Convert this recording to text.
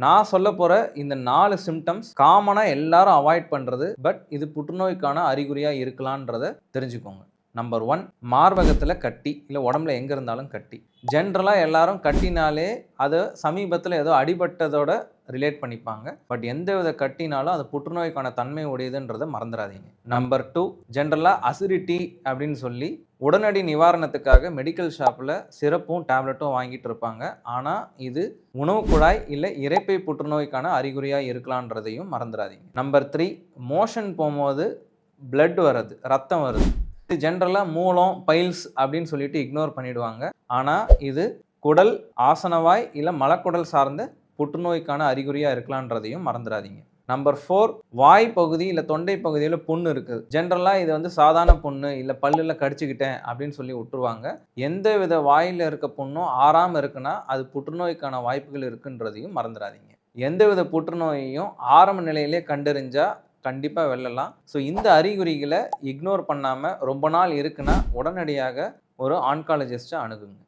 நான் சொல்ல போற இந்த 4 சிம்டம்ஸ் காமனா எல்லாரும் அவாய்ட் பண்றது. பட் இது புற்றுநோய்க்கான அறிகுறியா இருக்கலான்றத தெரிஞ்சுக்கோங்க. நம்பர் 1, மார்பகத்துல கட்டி, இல்ல உடம்புல எங்க இருந்தாலும் கட்டி. ஜென்ரலா எல்லாரும் கட்டினாலே அத சமீபத்துல ஏதோ அடிபட்டதோட ரிலேட் பண்ணிப்பாங்க. பட் எந்தவித கட்டினாலும் அது புற்றுநோய்க்கான தன்மை உடையதுன்றத மறந்துடாதீங்க. நம்பர் 2, ஜென்ரலா அசிடிட்டி அப்படின்னு சொல்லி உடனடி நிவாரணத்துக்காக மெடிக்கல் ஷாப்ல சிரப்பும் டேப்லெட்டும் வாங்கிட்டு இருப்பாங்க. ஆனா இது உணவு குழாய் இல்ல இரைப்பை புற்றுநோய்க்கான அறிகுறியா இருக்கலான்றதையும் மறந்துடாதீங்க. நம்பர் 3, மோஷன் போகும்போது பிளட் வருது, ரத்தம் வருது. இது ஜென்ரலா மூலம், பைல்ஸ் அப்படின்னு சொல்லிட்டு இக்னோர் பண்ணிடுவாங்க. ஆனா இது குடல், ஆசனவாய் இல்ல மலக்குடல் சார்ந்த புற்றுநோய்க்கான அறிகுறியா இருக்கலான்றதையும் மறந்துடாதீங்க. நம்பர் 4, வாய் பகுதி இல்ல தொண்டை பகுதியில் புண்ணு இருக்குது. ஜென்ரலா இது வந்து சாதாரண புண்ணு இல்ல பல்லுல கடிச்சுக்கிட்டேன் அப்படின்னு சொல்லி விட்டுருவாங்க. எந்த வித வாயில இருக்க புண்ணும் ஆறாம இருக்குன்னா அது புற்றுநோய்க்கான வாய்ப்புகள் இருக்குன்றதையும் மறந்துடாதீங்க. எந்தவித புற்றுநோயையும் ஆரம்ப நிலையிலே கண்டறிஞ்சா கண்டிப்பா வெல்லலாம். ஸோ இந்த அறிகுறிகளை இக்னோர் பண்ணாம ரொம்ப நாள் இருக்குன்னா உடனடியாக ஒரு ஆன்காலஜிஸ்ட்டை அணுகுங்க.